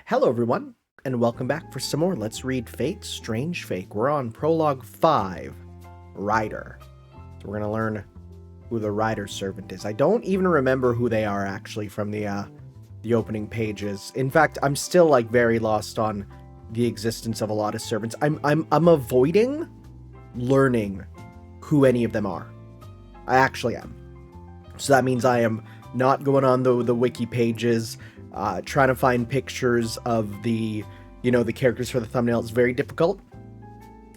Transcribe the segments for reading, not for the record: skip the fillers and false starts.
Hello everyone, and welcome back for some more Let's Read Fate, Strange Fake. We're on Prologue 5, Rider. So we're going to learn who the Rider servant is. I don't even remember who they are actually from the opening pages. In fact, I'm still very lost on the existence of a lot of servants. I'm avoiding learning who any of them are. I actually am. So that means I am not going on the wiki pages, trying to find pictures of the characters for the thumbnail. Is very difficult.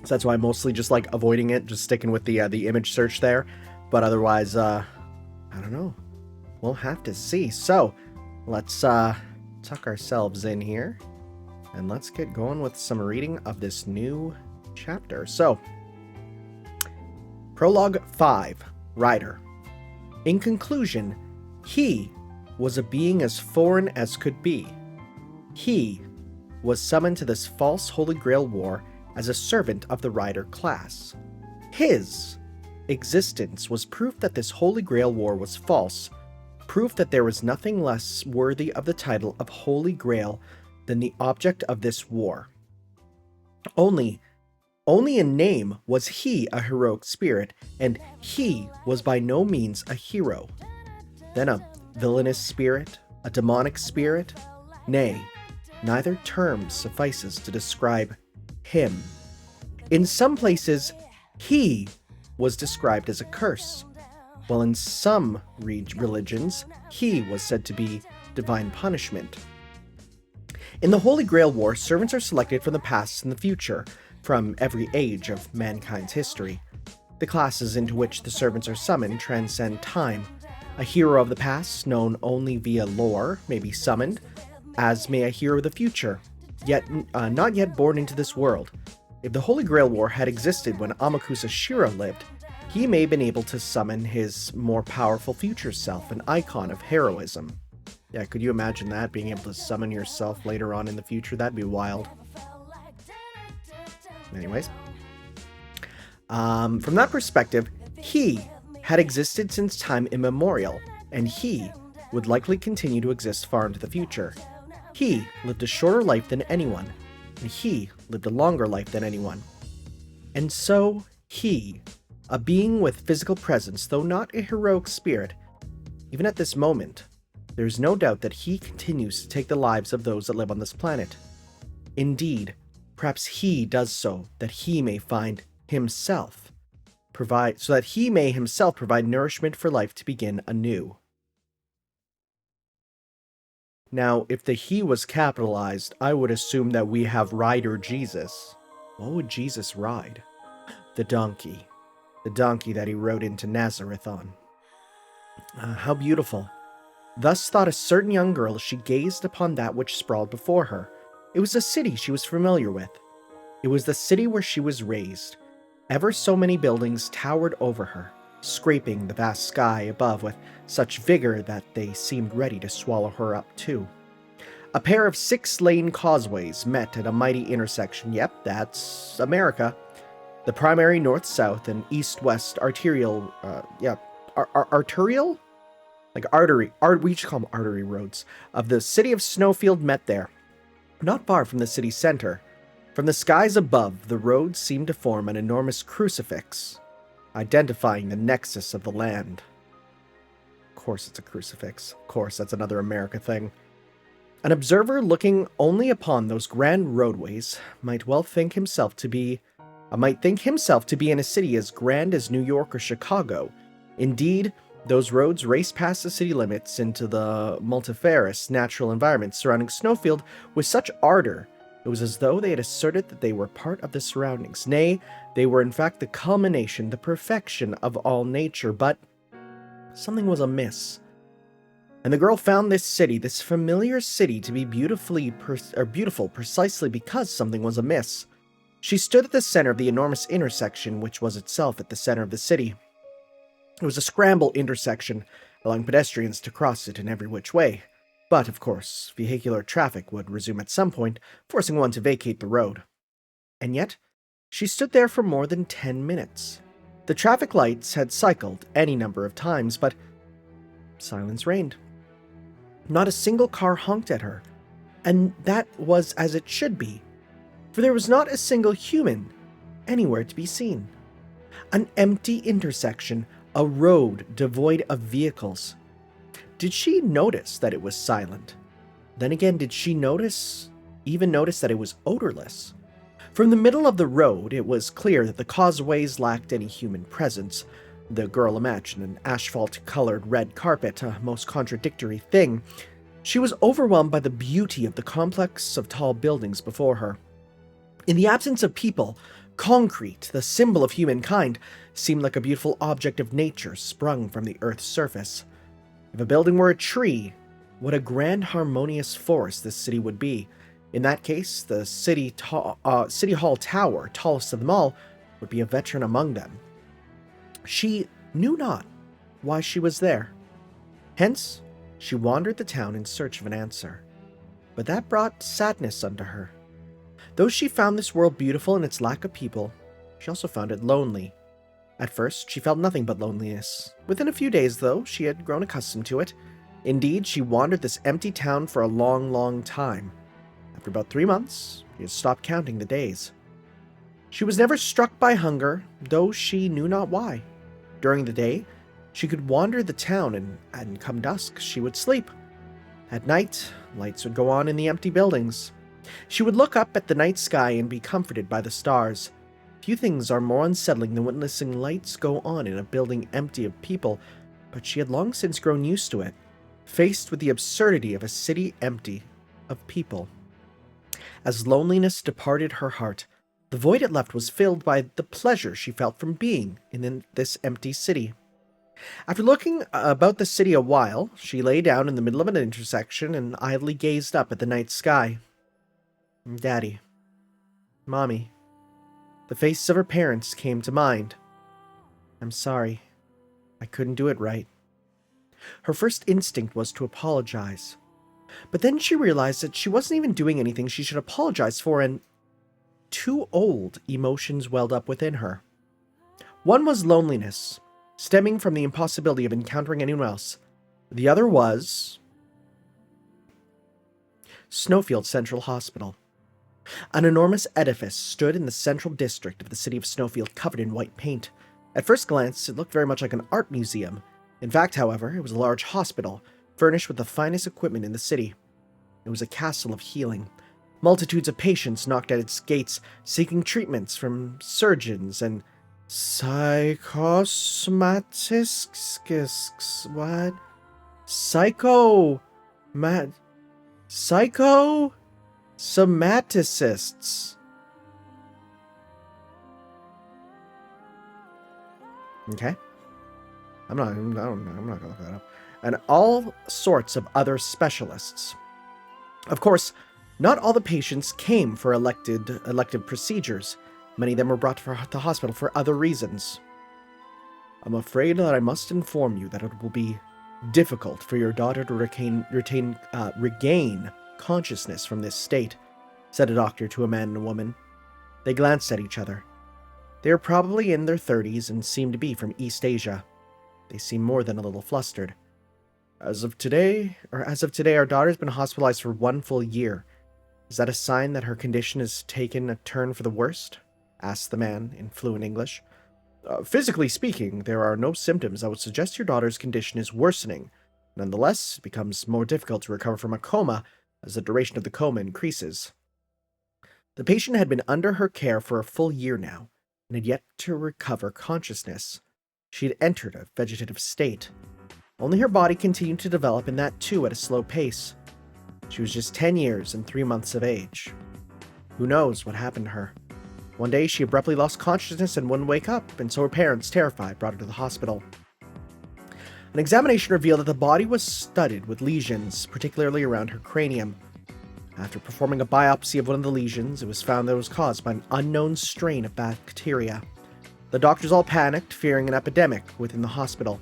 So that's why I'm mostly just avoiding it, just sticking with the image search there. But otherwise, I don't know. We'll have to see. So let's tuck ourselves in here and let's get going with some reading of this new chapter. So, Prologue 5, Rider. In conclusion, he was a being as foreign as could be. He was summoned to this false Holy Grail war as a servant of the Rider class. His existence was proof that this Holy Grail war was false, proof that there was nothing less worthy of the title of Holy Grail than the object of this war. Only in name was he a heroic spirit, and he was by no means a hero. Then a villainous spirit, a demonic spirit? Nay, neither term suffices to describe him. In some places, he was described as a curse, while in some religions, he was said to be divine punishment. In the Holy Grail War, servants are selected from the past and the future, from every age of mankind's history. The classes into which the servants are summoned transcend time. A hero of the past, known only via lore, may be summoned, as may a hero of the future, yet not yet born into this world. If the Holy Grail War had existed when Amakusa Shiro lived, he may have been able to summon his more powerful future self, an icon of heroism. Yeah, could you imagine that, being able to summon yourself later on in the future? That'd be wild. Anyways, from that perspective, he had existed since time immemorial, and he would likely continue to exist far into the future. He lived a shorter life than anyone, and he lived a longer life than anyone. And so he, a being with physical presence, though not a heroic spirit, even at this moment, there is no doubt that he continues to take the lives of those that live on this planet. Indeed, perhaps he does so that he may find himself provide nourishment for life to begin anew. Now, if the he was capitalized, I would assume that we have Rider Jesus. What would Jesus ride? The donkey. The donkey that he rode into Nazareth on. How beautiful. Thus thought a certain young girl as she gazed upon that which sprawled before her. It was a city she was familiar with. It was the city where she was raised. Ever so many buildings towered over her, scraping the vast sky above with such vigor that they seemed ready to swallow her up too. A pair of 6-lane causeways met at a mighty intersection. Yep, that's America. The primary north-south and east-west arterial, arterial? We should call them artery roads, of the city of Snowfield met there. Not far from the city center. From the skies above, the roads seemed to form an enormous crucifix, identifying the nexus of the land. Of course it's a crucifix. Of course, that's another America thing. An observer looking only upon those grand roadways might think himself to be in a city as grand as New York or Chicago. Indeed, those roads raced past the city limits into the multifarious natural environment surrounding Snowfield with such ardor, it was as though they had asserted that they were part of the surroundings. Nay, they were in fact the culmination, the perfection of all nature. But something was amiss. And the girl found this city, this familiar city, to be beautiful precisely because something was amiss. She stood at the center of the enormous intersection, which was itself at the center of the city. It was a scramble intersection, allowing pedestrians to cross it in every which way. But, of course, vehicular traffic would resume at some point, forcing one to vacate the road. And yet, she stood there for more than 10 minutes. The traffic lights had cycled any number of times, but silence reigned. Not a single car honked at her. And that was as it should be, for there was not a single human anywhere to be seen. An empty intersection, a road devoid of vehicles. Did she notice that it was silent? Then again, did she even notice that it was odorless? From the middle of the road, it was clear that the causeways lacked any human presence. The girl imagined an asphalt-colored red carpet, a most contradictory thing. She was overwhelmed by the beauty of the complex of tall buildings before her. In the absence of people, concrete, the symbol of humankind, seemed like a beautiful object of nature sprung from the earth's surface. If a building were a tree, what a grand harmonious forest this city would be. In that case, the City Hall Tower, tallest of them all, would be a veteran among them. She knew not why she was there. Hence, she wandered the town in search of an answer. But that brought sadness unto her. Though she found this world beautiful in its lack of people, she also found it lonely. At first, she felt nothing but loneliness. Within a few days, though, she had grown accustomed to it. Indeed, she wandered this empty town for a long, long time. After about 3 months, she had stopped counting the days. She was never struck by hunger, though she knew not why. During the day, she could wander the town, and come dusk, she would sleep. At night, lights would go on in the empty buildings. She would look up at the night sky and be comforted by the stars. Few things are more unsettling than witnessing lights go on in a building empty of people, but she had long since grown used to it, faced with the absurdity of a city empty of people. As loneliness departed her heart, the void it left was filled by the pleasure she felt from being in this empty city. After looking about the city a while, she lay down in the middle of an intersection and idly gazed up at the night sky. Daddy. Mommy. The faces of her parents came to mind. I'm sorry. I couldn't do it right. Her first instinct was to apologize. But then she realized that she wasn't even doing anything she should apologize for, and two old emotions welled up within her. One was loneliness, stemming from the impossibility of encountering anyone else. The other was Snowfield Central Hospital. An enormous edifice stood in the central district of the city of Snowfield, covered in white paint. At first glance, it looked very much like an art museum. In fact, however, it was a large hospital, furnished with the finest equipment in the city. It was a castle of healing. Multitudes of patients knocked at its gates, seeking treatments from surgeons and psychosomaticists. Okay. I'm not gonna look that up. And all sorts of other specialists. Of course, not all the patients came for elective procedures. Many of them were brought to the hospital for other reasons. I'm afraid that I must inform you that it will be difficult for your daughter to regain consciousness from this state, said a doctor to a man and a woman. They glanced at each other. They were probably in their 30s and seemed to be from East Asia. They seemed more than a little flustered. As of today, our daughter's been hospitalized for 1 full year. Is that a sign that her condition has taken a turn for the worst? Asked the man in fluent English. Physically speaking, there are no symptoms that would suggest your daughter's condition is worsening. Nonetheless, it becomes more difficult to recover from a coma as the duration of the coma increases. The patient had been under her care for a full year now, and had yet to recover consciousness. She had entered a vegetative state. Only her body continued to develop, and that too at a slow pace. She was just 10 years and 3 months of age. Who knows what happened to her? One day she abruptly lost consciousness and wouldn't wake up, and so her parents, terrified, brought her to the hospital. An examination revealed that the body was studded with lesions, particularly around her cranium. After performing a biopsy of one of the lesions, it was found that it was caused by an unknown strain of bacteria. The doctors all panicked, fearing an epidemic within the hospital.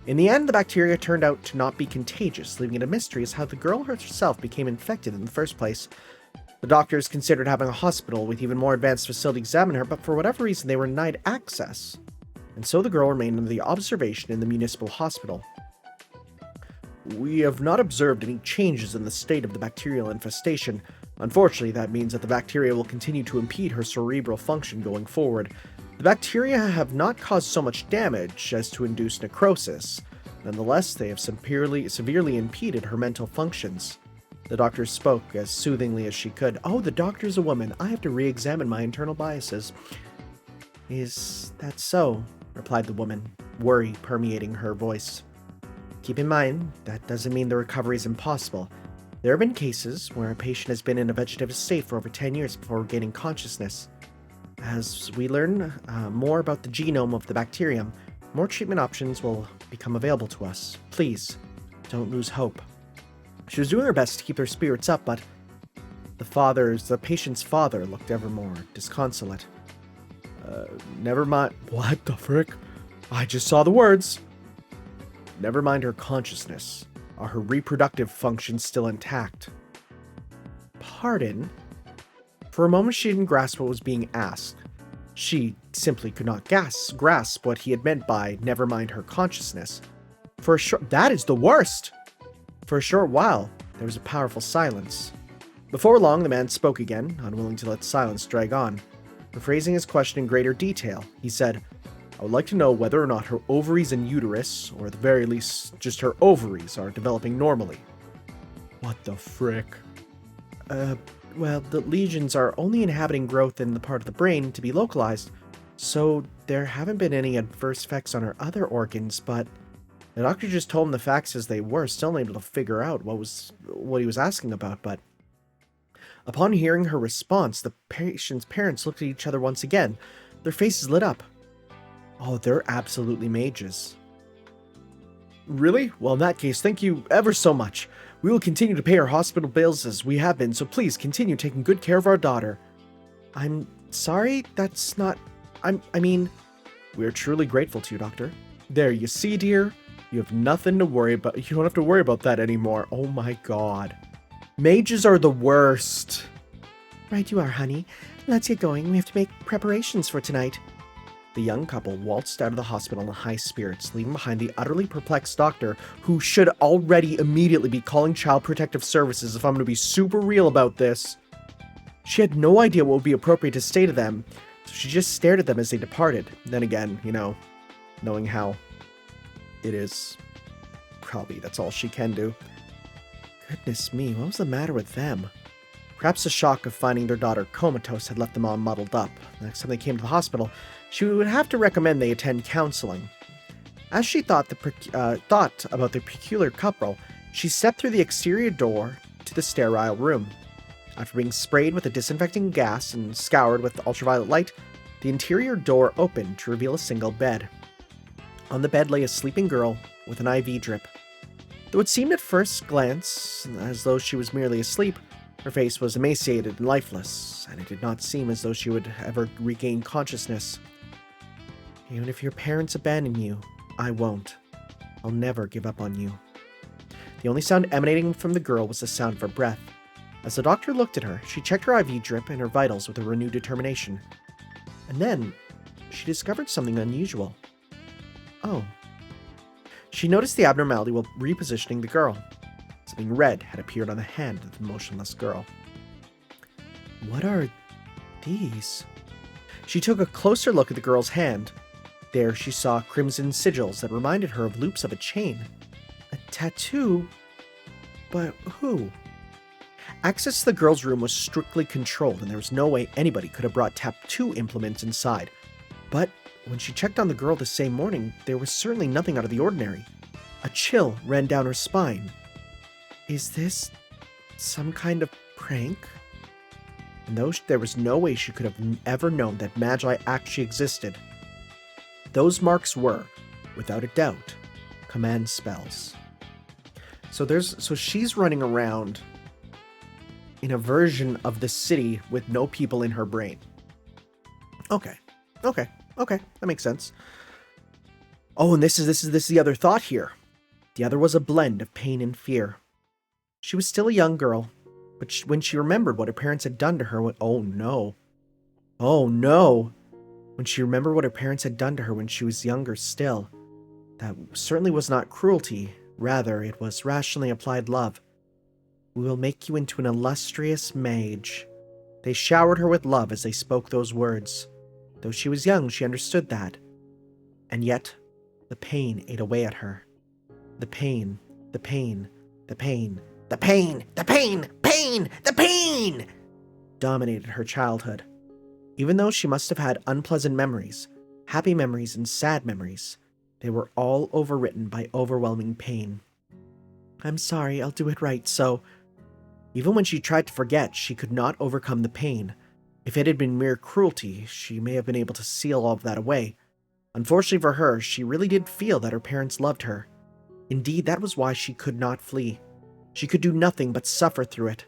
In the end, the bacteria turned out to not be contagious, leaving it a mystery as how the girl herself became infected in the first place. The doctors considered having a hospital with even more advanced facility examine her, but for whatever reason they were denied access, and so the girl remained under the observation in the municipal hospital. We have not observed any changes in the state of the bacterial infestation. Unfortunately, that means that the bacteria will continue to impede her cerebral function going forward. The bacteria have not caused so much damage as to induce necrosis. Nonetheless, they have severely impeded her mental functions. The doctor spoke as soothingly as she could. Oh, the doctor's a woman. I have to re-examine my internal biases. Is that so? Replied the woman, worry permeating her voice. Keep in mind, that doesn't mean the recovery is impossible. There have been cases where a patient has been in a vegetative state for over 10 years before regaining consciousness. As we learn more about the genome of the bacterium, more treatment options will become available to us. Please, don't lose hope. She was doing her best to keep her spirits up, but the patient's father looked ever more disconsolate. Never mind. What the frick? I just saw the words. Never mind her consciousness. Are her reproductive functions still intact? Pardon? For a moment she didn't grasp what was being asked. She simply could not grasp what he had meant by never mind her consciousness. That is the worst! For a short while, there was a powerful silence. Before long, the man spoke again, unwilling to let silence drag on. Rephrasing his question in greater detail, he said, I would like to know whether or not her ovaries and uterus, or at the very least, just her ovaries, are developing normally. What the frick? Well, the lesions are only inhabiting growth in the part of the brain to be localized, so there haven't been any adverse effects on her other organs, but the doctor just told him the facts as they were, still unable to figure out what he was asking about, but upon hearing her response, the patient's parents looked at each other once again. Their faces lit up. Oh, they're absolutely mages. Really? Well, in that case, thank you ever so much. We will continue to pay our hospital bills as we have been, so please continue taking good care of our daughter. I'm sorry, that's not... I mean, we're truly grateful to you, Doctor. There, you see, dear? You have nothing to worry about. You don't have to worry about that anymore. Oh my god. Mages are the worst. Right you are, honey. Let's get going. We have to make preparations for tonight. The young couple waltzed out of the hospital in high spirits, leaving behind the utterly perplexed doctor, who should already immediately be calling Child Protective Services if I'm going to be super real about this. She had no idea what would be appropriate to say to them, so she just stared at them as they departed. Then again, you know, knowing how it is, probably that's all she can do. Goodness me, what was the matter with them? Perhaps the shock of finding their daughter comatose had left them all muddled up. The next time they came to the hospital, she would have to recommend they attend counseling. As she thought about the peculiar couple, she stepped through the exterior door to the sterile room. After being sprayed with a disinfecting gas and scoured with ultraviolet light, the interior door opened to reveal a single bed. On the bed lay a sleeping girl with an IV drip. Though it seemed at first glance as though she was merely asleep, her face was emaciated and lifeless, and it did not seem as though she would ever regain consciousness. Even if your parents abandon you, I won't. I'll never give up on you. The only sound emanating from the girl was the sound of her breath. As the doctor looked at her, she checked her IV drip and her vitals with a renewed determination. And then, she discovered something unusual. Oh. She noticed the abnormality while repositioning the girl. Something red had appeared on the hand of the motionless girl. What are these? She took a closer look at the girl's hand. There she saw crimson sigils that reminded her of loops of a chain. A tattoo? But who? Access to the girl's room was strictly controlled, and there was no way anybody could have brought tattoo implements inside. But when she checked on the girl the same morning, there was certainly nothing out of the ordinary. A chill ran down her spine. Is this some kind of prank? And there was no way she could have ever known that Magi actually existed. Those marks were, without a doubt, command spells. So she's running around in a version of the city with no people in her brain. Okay, that makes sense. Oh, and this is the other thought here. The other was a blend of pain and fear. She was still a young girl, but when she remembered what her parents had done to her, oh no. When she remembered what her parents had done to her when she was younger still, that certainly was not cruelty, Rather, it was rationally applied love. We will make you into an illustrious mage. They showered her with love as they spoke those words. Though she was young, she understood that. And yet, the pain ate away at her. The pain, the pain, the pain, the pain, the pain, pain, the pain dominated her childhood. Even though she must have had unpleasant memories, happy memories and sad memories, they were all overwritten by overwhelming pain. I'm sorry, I'll do it right, so... Even when she tried to forget, she could not overcome the pain. If it had been mere cruelty, she may have been able to seal all of that away. Unfortunately for her, she really did feel that her parents loved her. Indeed, that was why she could not flee. She could do nothing but suffer through it.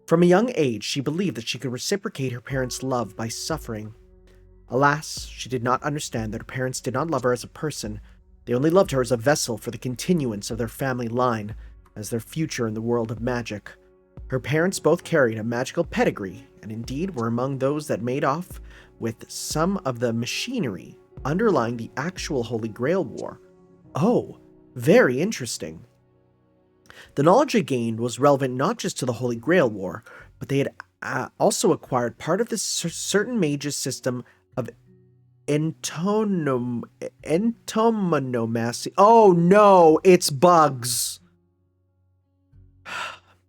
From a young age, she believed that she could reciprocate her parents' love by suffering. Alas, she did not understand that her parents did not love her as a person. They only loved her as a vessel for the continuance of their family line, as their future in the world of magic. Her parents both carried a magical pedigree, and indeed were among those that made off with some of the machinery underlying the actual Holy Grail War. Oh, very interesting. The knowledge they gained was relevant not just to the Holy Grail War, but they had also acquired part of this certain mage's system of entomanomancy. Oh no, it's bugs!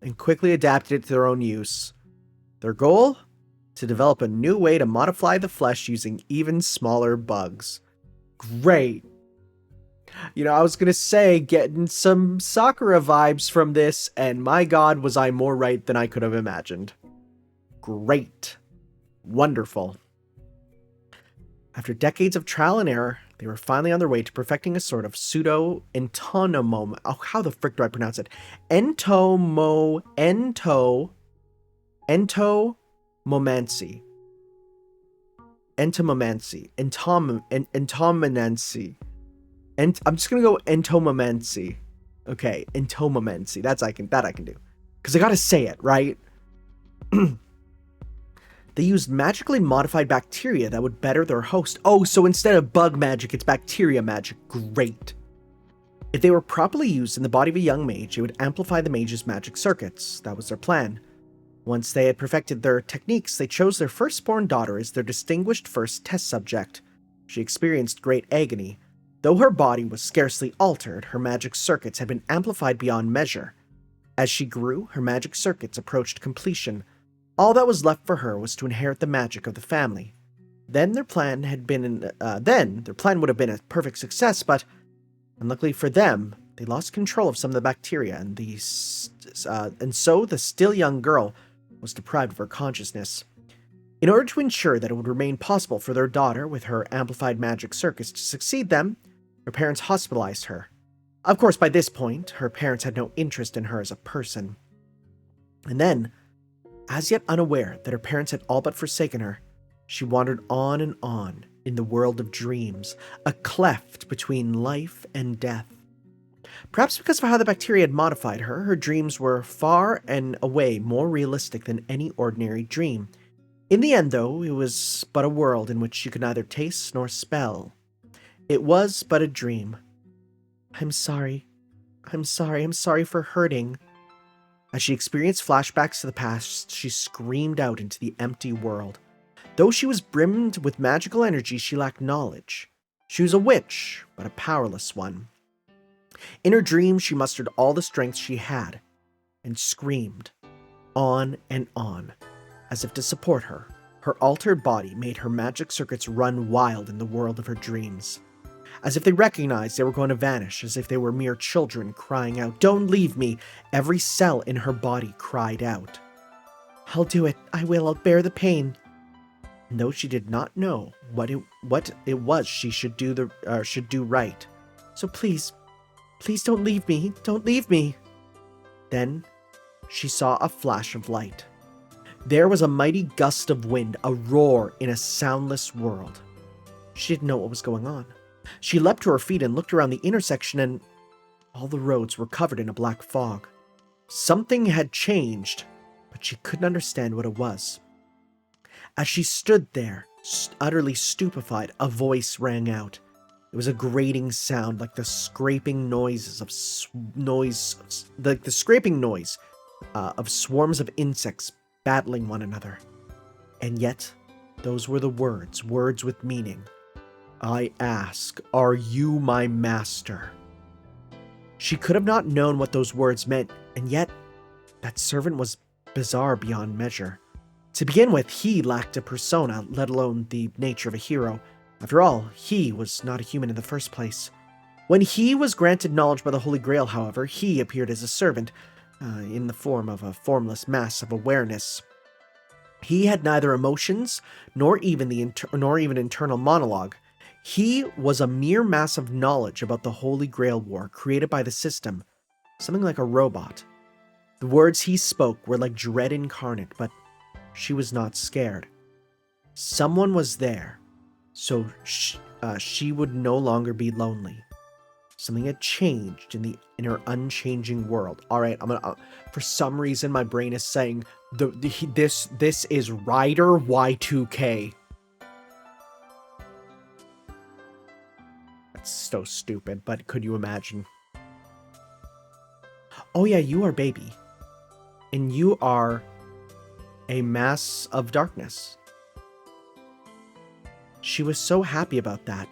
And quickly adapted it to their own use. Their goal? To develop a new way to modify the flesh using even smaller bugs. Great. You know, I was going to say, getting some Sakura vibes from this, and my god, was I more right than I could have imagined. Great. Wonderful. After decades of trial and error, they were finally on their way to perfecting a sort of pseudo-entomomancy. Oh, how the frick do I pronounce it? Entomomancy. Entomomancy. I'm just gonna go entomomancy. Okay, entomomancy. That I can do. Because I gotta say it, right? They used magically modified bacteria that would better their host. Oh, so instead of bug magic, it's bacteria magic. Great. If they were properly used in the body of a young mage, it would amplify the mage's magic circuits. That was their plan. Once they had perfected their techniques, they chose their firstborn daughter as their distinguished first test subject. She experienced great agony. Though her body was scarcely altered, her magic circuits had been amplified beyond measure. As she grew, her magic circuits approached completion. All that was left for her was to inherit the magic of the family. Then their plan would have been a perfect success, but unluckily for them, they lost control of some of the bacteria, and so the still young girl was deprived of her consciousness. In order to ensure that it would remain possible for their daughter, with her amplified magic circuits, to succeed them, her parents hospitalized her. Of course, by this point, her parents had no interest in her as a person. And then, as yet unaware that her parents had all but forsaken her, she wandered on and on in the world of dreams, a cleft between life and death. Perhaps because of how the bacteria had modified her, her dreams were far and away more realistic than any ordinary dream. In the end, though, it was but a world in which she could neither taste nor smell. It was but a dream. I'm sorry for hurting. As she experienced flashbacks to the past, she screamed out into the empty world. Though she was brimmed with magical energy, she lacked knowledge. She was a witch, but a powerless one. In her dream, she mustered all the strength she had, and screamed, on and on, as if to support her. Her altered body made her magic circuits run wild in the world of her dreams. As if they recognized they were going to vanish, as if they were mere children crying out, "Don't leave me!" Every cell in her body cried out. "I'll do it. I will. I'll bear the pain." And though she did not know what it was she should do right. "So please don't leave me. Don't leave me." Then she saw a flash of light. There was a mighty gust of wind, a roar in a soundless world. She didn't know what was going on. She leapt to her feet and looked around the intersection, and all the roads were covered in a black fog. Something had changed, but she couldn't understand what it was. As she stood there, utterly stupefied, a voice rang out. It was a grating sound, like the scraping noises of the scraping noise of swarms of insects battling one another. And yet, those were the words with meaning. I ask, are you my master? She could have not known what those words meant, and yet, that servant was bizarre beyond measure. To begin with, he lacked a persona, let alone the nature of a hero. After all, he was not a human in the first place. When he was granted knowledge by the Holy Grail, however, he appeared as a servant, in the form of a formless mass of awareness. He had neither emotions, nor even internal monologue. He was a mere mass of knowledge about the Holy Grail War created by the system, something like a robot. The words he spoke were like dread incarnate, but she was not scared. Someone was there, so she would no longer be lonely. Something had changed in her unchanging world. All right, I'm gonna. For some reason, my brain is saying this is Rider Y2K. That's so stupid, but could you imagine? Oh yeah, you are Baby, and you are a mass of darkness. She was so happy about that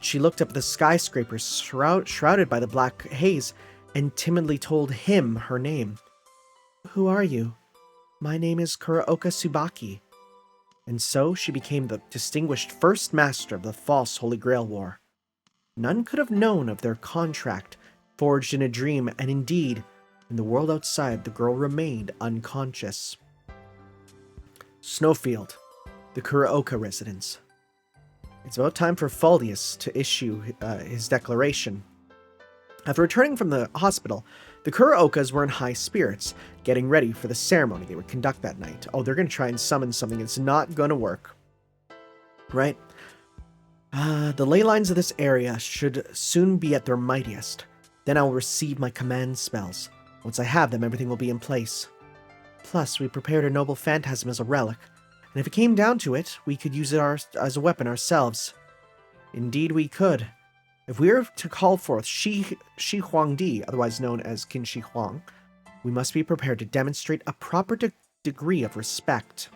she looked up at the skyscrapers shrouded by the black haze and timidly told him her name. Who are you? My name is Kuraoka Tsubaki. And so she became the distinguished first master of the false Holy Grail War. None could have known of their contract, forged in a dream, and indeed, in the world outside, the girl remained unconscious. Snowfield, the Kuraoka residence. It's about time for Faldius to issue his declaration. After returning from the hospital, the Kuraokas were in high spirits, getting ready for the ceremony they would conduct that night. Oh, they're going to try and summon something. It's not going to work. Right? The ley lines of this area should soon be at their mightiest. Then I will receive my command spells. Once I have them, everything will be in place. Plus, we prepared a noble phantasm as a relic, and if it came down to it, we could use it as a weapon ourselves. Indeed we could. If we are to call forth Shi Huangdi, otherwise known as Qin Shi Huang, we must be prepared to demonstrate a proper degree of respect.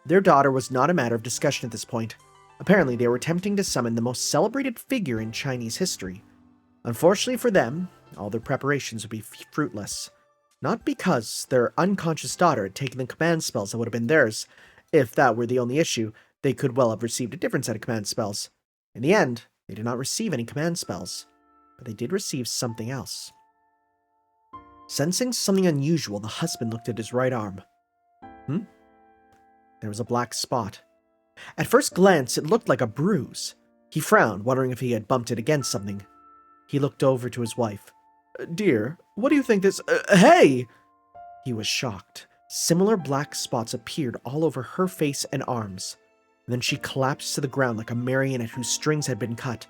Their daughter was not a matter of discussion at this point. Apparently, they were attempting to summon the most celebrated figure in Chinese history. Unfortunately for them, all their preparations would be fruitless. Not because their unconscious daughter had taken the command spells that would have been theirs. If that were the only issue, they could well have received a different set of command spells. In the end, they did not receive any command spells, but they did receive something else. Sensing something unusual, the husband looked at his right arm. There was a black spot. At first glance, it looked like a bruise. He frowned, wondering if he had bumped it against something. He looked over to his wife. Dear, what do you think this... Hey! He was shocked. Similar black spots appeared all over her face and arms. And then she collapsed to the ground like a marionette whose strings had been cut.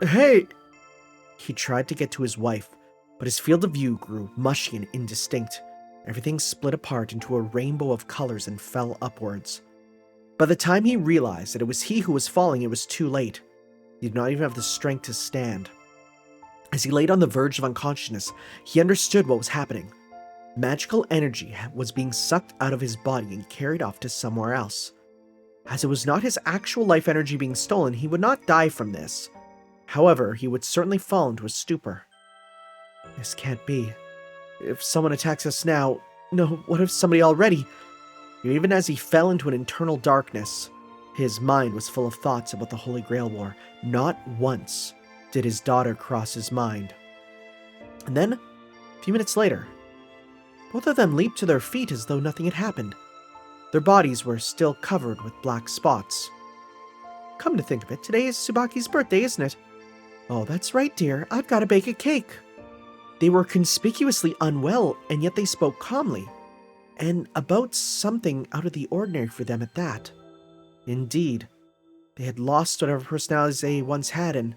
Hey! He tried to get to his wife, but his field of view grew mushy and indistinct. Everything split apart into a rainbow of colors and fell upwards. By the time he realized that it was he who was falling, it was too late. He did not even have the strength to stand. As he laid on the verge of unconsciousness, he understood what was happening. Magical energy was being sucked out of his body and carried off to somewhere else. As it was not his actual life energy being stolen, he would not die from this. However, he would certainly fall into a stupor. This can't be. If someone attacks us now... No, what if somebody already... Even as he fell into an internal darkness, his mind was full of thoughts about the Holy Grail War. Not once did his daughter cross his mind. And then, a few minutes later, both of them leaped to their feet as though nothing had happened. Their bodies were still covered with black spots. Come to think of it, today is Tsubaki's birthday, isn't it? Oh, that's right, dear. I've got to bake a cake. They were conspicuously unwell, and yet they spoke calmly, and about something out of the ordinary for them at that. Indeed, they had lost whatever personalities they once had, and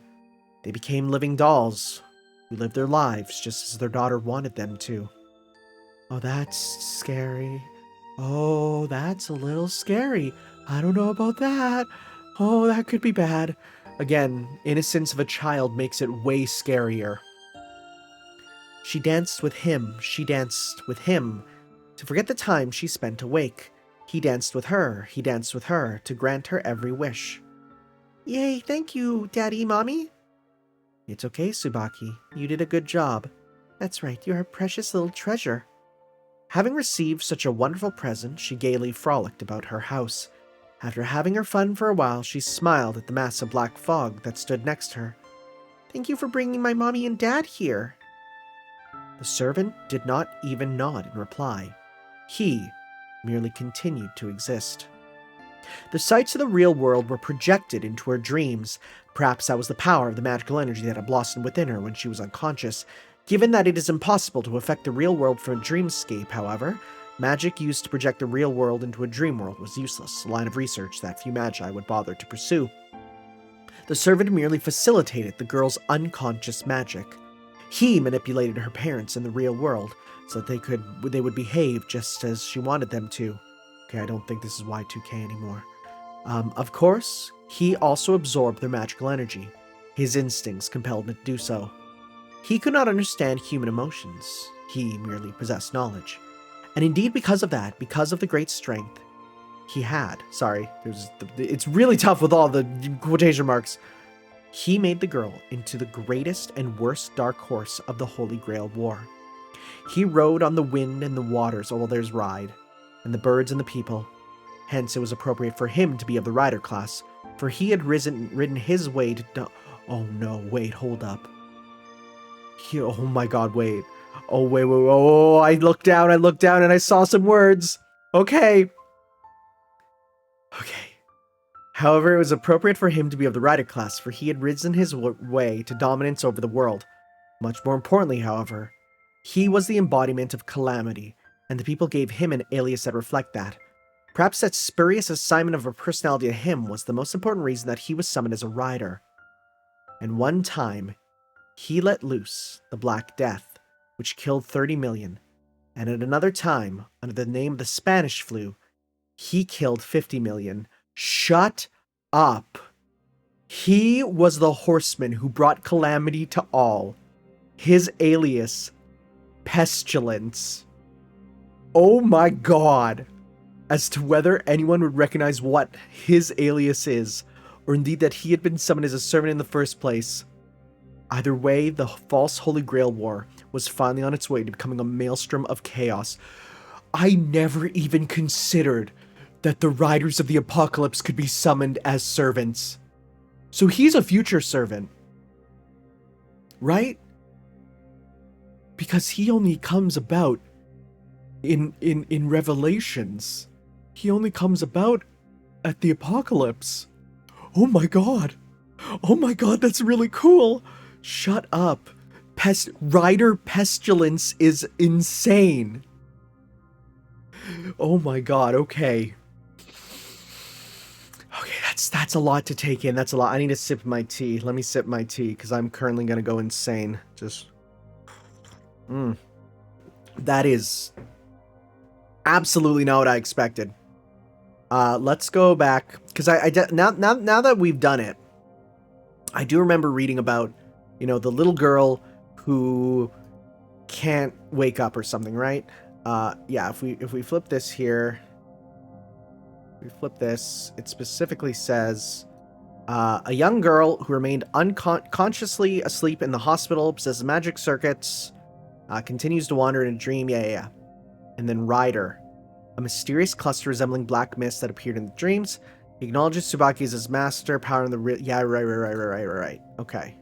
they became living dolls who lived their lives just as their daughter wanted them to. Oh, that's scary. Oh, that's a little scary. I don't know about that. Oh, that could be bad. Again, innocence of a child makes it way scarier. She danced with him, she danced with him, to forget the time she spent awake. He danced with her, he danced with her, to grant her every wish. Yay, thank you, Daddy, Mommy. It's okay, Tsubaki. You did a good job. That's right, you're a precious little treasure. Having received such a wonderful present, she gaily frolicked about her house. After having her fun for a while, she smiled at the mass of black fog that stood next to her. Thank you for bringing my mommy and dad here. The servant did not even nod in reply. He merely continued to exist. The sights of the real world were projected into her dreams. Perhaps that was the power of the magical energy that had blossomed within her when she was unconscious. Given that it is impossible to affect the real world from a dreamscape, however, magic used to project the real world into a dream world was useless, a line of research that few magi would bother to pursue. The servant merely facilitated the girl's unconscious magic. He manipulated her parents in the real world so that they would behave just as she wanted them to. Okay, I don't think this is Y2K anymore. Of course, he also absorbed their magical energy. His instincts compelled him to do so. He could not understand human emotions. He merely possessed knowledge. And indeed, because of that, because of the great strength he had, it's really tough with all the quotation marks, he made the girl into the greatest and worst dark horse of the Holy Grail War. He rode on the wind and the waters all others ride, and the birds and the people. Hence, it was appropriate for him to be of the rider class, for he had ridden his way to... Oh no, wait, hold up. Oh my god, wait. Oh, wait. Oh, I looked down, and I saw some words. Okay. However, it was appropriate for him to be of the rider class, for he had risen his way to dominance over the world. Much more importantly, however, he was the embodiment of calamity, and the people gave him an alias that reflect that. Perhaps that spurious assignment of a personality to him was the most important reason that he was summoned as a rider. And one time, he let loose the Black Death, which killed 30 million, and at another time, under the name of the Spanish flu, he killed 50 million. Shut up. He was the horseman who brought calamity to all. His alias, Pestilence. Oh my god. As to whether anyone would recognize what his alias is, or indeed that he had been summoned as a servant in the first place. Either way, the false Holy Grail War was finally on its way to becoming a maelstrom of chaos. I never even considered that the Riders of the Apocalypse could be summoned as servants. So he's a future servant. Right? Because he only comes about in Revelations. He only comes about at the Apocalypse. Oh my god. Oh my god, that's really cool. Shut up. Rider Pestilence is insane. Oh my god, okay. Okay, that's a lot to take in. That's a lot. I need to sip my tea. Let me sip my tea, because I'm currently going to go insane. Just... That is absolutely not what I expected. Let's go back, because now that we've done it, I do remember reading about, you know, the little girl who can't wake up or something, right? Yeah, if we flip this here, we flip this, it specifically says, a young girl who remained unconsciously asleep in the hospital, possesses magic circuits, continues to wander in a dream, yeah. And then Rider, a mysterious cluster resembling black mist that appeared in the dreams. He acknowledges Tsubaki as his master, power in the yeah, right. Okay.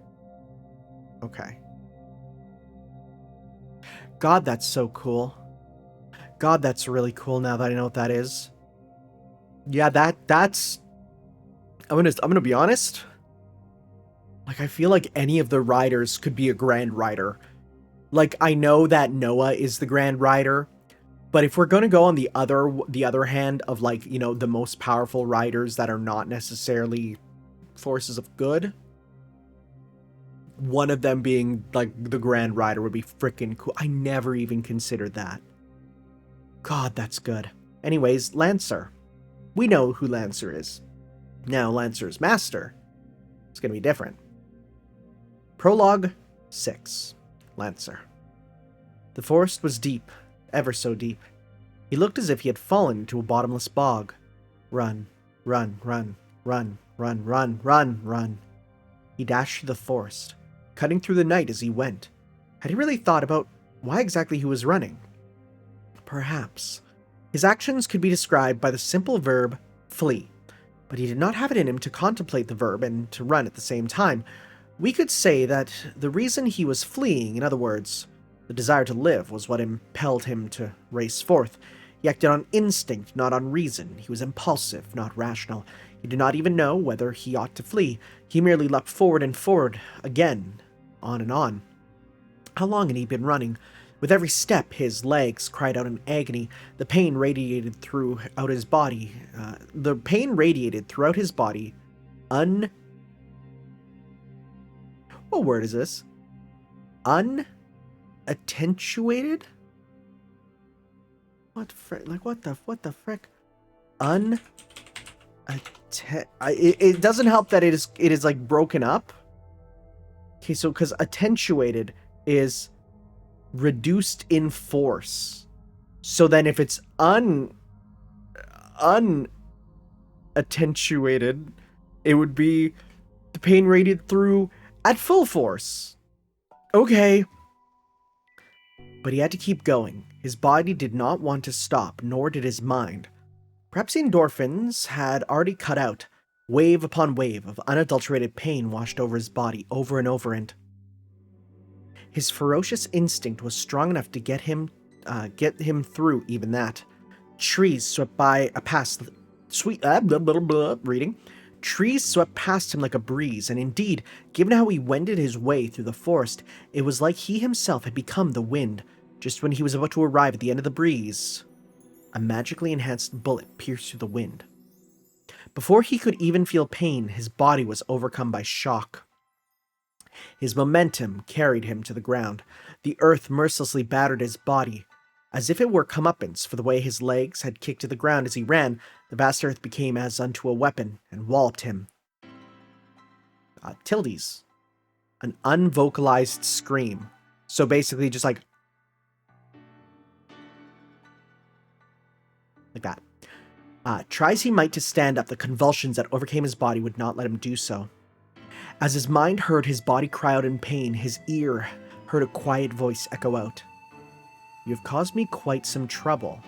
God, that's so cool. God, that's really cool now that I know what that is. Yeah, that's... I'm gonna be honest. Like, I feel like any of the riders could be a Grand Rider. Like, I know that Noah is the Grand Rider, but if we're gonna go on the other hand of, like, you know, the most powerful riders that are not necessarily forces of good, one of them being, like, the Grand Rider would be freaking cool. I never even considered that. God, that's good. Anyways, Lancer. We know who Lancer is. Now, Lancer's master It's going to be different. Prologue 6. Lancer. The forest was deep, ever so deep. He looked as if he had fallen into a bottomless bog. Run, run, run, run, run, run, run, run. He dashed through the forest, cutting through the night as he went. Had he really thought about why exactly he was running? Perhaps. His actions could be described by the simple verb flee, but he did not have it in him to contemplate the verb and to run at the same time. We could say that the reason he was fleeing, in other words, the desire to live, was what impelled him to race forth. He acted on instinct, not on reason. He was impulsive, not rational. He did not even know whether he ought to flee. He merely leapt forward and forward, again, on and on. How long had he been running? With every step, his legs cried out in agony. The pain radiated throughout his body. What word is this? Unattenuated? What the frick? It doesn't help that it is like broken up. Okay, so because attenuated is reduced in force. So then if it's unattenuated, it would be the pain radiated through at full force. Okay. But he had to keep going. His body did not want to stop, nor did his mind. Perhaps the endorphins had already cut out. Wave upon wave of unadulterated pain washed over his body over and over, and his ferocious instinct was strong enough to get him through even that. Trees swept past him like a breeze, and indeed, given how he wended his way through the forest, it was like he himself had become the wind. Just when he was about to arrive at the end of the breeze, a magically enhanced bullet pierced through the wind. Before he could even feel pain, his body was overcome by shock. His momentum carried him to the ground. The earth mercilessly battered his body. As if it were comeuppance for the way his legs had kicked to the ground as he ran, the vast earth became as unto a weapon and walloped him. Tildes. An unvocalized scream. So basically just like that. Try as he might to stand up, the convulsions that overcame his body would not let him do so. As his mind heard his body cry out in pain, his ear heard a quiet voice echo out. You have caused me quite some trouble.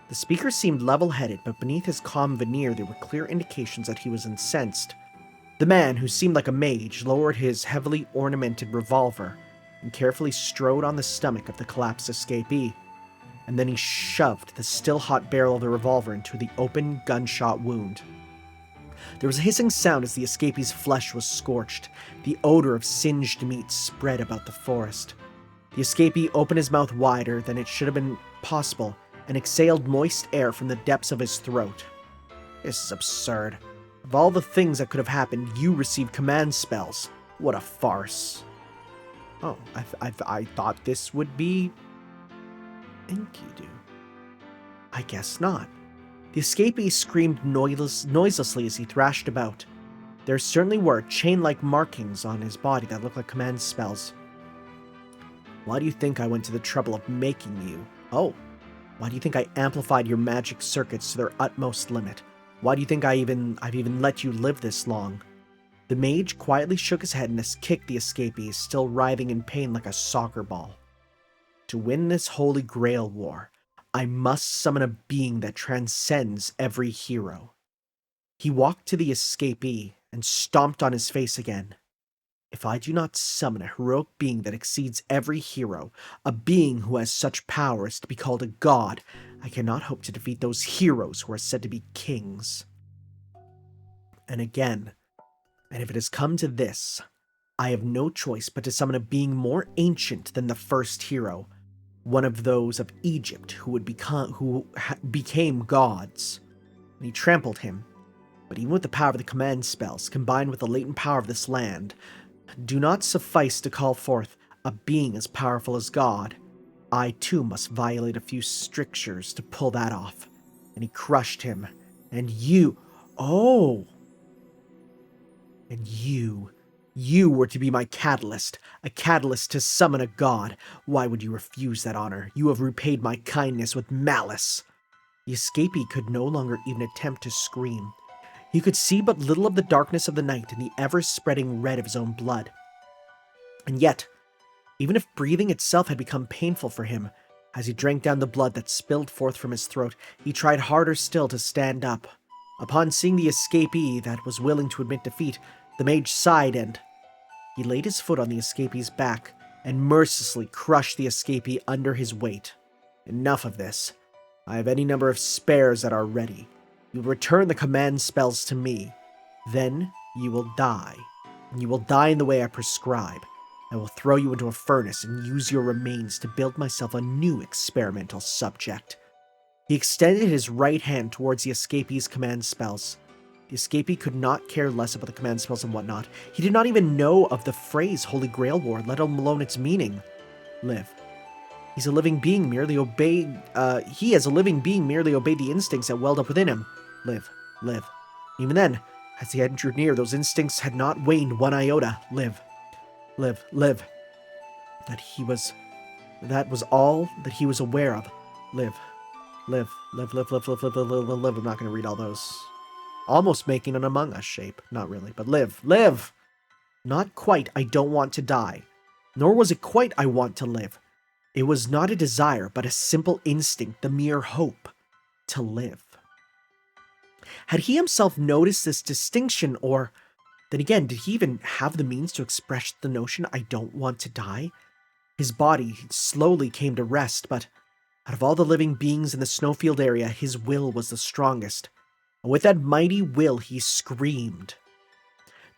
The speaker seemed level-headed, but beneath his calm veneer there were clear indications that he was incensed. The man, who seemed like a mage, lowered his heavily ornamented revolver and carefully strode on the stomach of the collapsed escapee. And then he shoved the still-hot barrel of the revolver into the open gunshot wound. There was a hissing sound as the escapee's flesh was scorched. The odor of singed meat spread about the forest. The escapee opened his mouth wider than it should have been possible and exhaled moist air from the depths of his throat. This is absurd. Of all the things that could have happened, you received command spells. What a farce. Oh, I thought this would be Enkidu. I guess not. The escapee screamed noiselessly as he thrashed about. There certainly were chain-like markings on his body that looked like command spells. Why do you think I went to the trouble of making you? Oh, why do you think I amplified your magic circuits to their utmost limit? Why do you think I've even let you live this long? The mage quietly shook his head and kicked the escapee, still writhing in pain like a soccer ball. To win this holy grail war, I must summon a being that transcends every hero. He walked to the escapee and stomped on his face again. If I do not summon a heroic being that exceeds every hero, a being who has such power as to be called a god, I cannot hope to defeat those heroes who are said to be kings. And again, and if it has come to this, I have no choice but to summon a being more ancient than the first hero, one of those of Egypt who became gods. And he trampled him. But even with the power of the command spells, combined with the latent power of this land, do not suffice to call forth a being as powerful as God. I too must violate a few strictures to pull that off. And he crushed him. And you You were to be my catalyst, a catalyst to summon a god. Why would you refuse that honor? You have repaid my kindness with malice." The escapee could no longer even attempt to scream. He could see but little of the darkness of the night and the ever-spreading red of his own blood. And yet, even if breathing itself had become painful for him, as he drank down the blood that spilled forth from his throat, he tried harder still to stand up. Upon seeing the escapee that was willing to admit defeat, the mage sighed and he laid his foot on the escapee's back and mercilessly crushed the escapee under his weight. "Enough of this. I have any number of spares that are ready. You will return the command spells to me. Then you will die. And you will die in the way I prescribe. I will throw you into a furnace and use your remains to build myself a new experimental subject." He extended his right hand towards the escapee's command spells. The escapee could not care less about the command spells and whatnot. He did not even know of the phrase Holy Grail War, let alone its meaning. Live. He as a living being merely obeyed the instincts that welled up within him. Live. Even then, as he entered near, those instincts had not waned one iota. Live. That was all that he was aware of. Live. I'm not going to read all those. Almost making an Among Us shape. Not really, but live. Not quite, I don't want to die. Nor was it quite, I want to live. It was not a desire, but a simple instinct, the mere hope to live. Had he himself noticed this distinction, or, then again, did he even have the means to express the notion, I don't want to die? His body slowly came to rest, but out of all the living beings in the snowfield area, his will was the strongest. And with that mighty will, he screamed.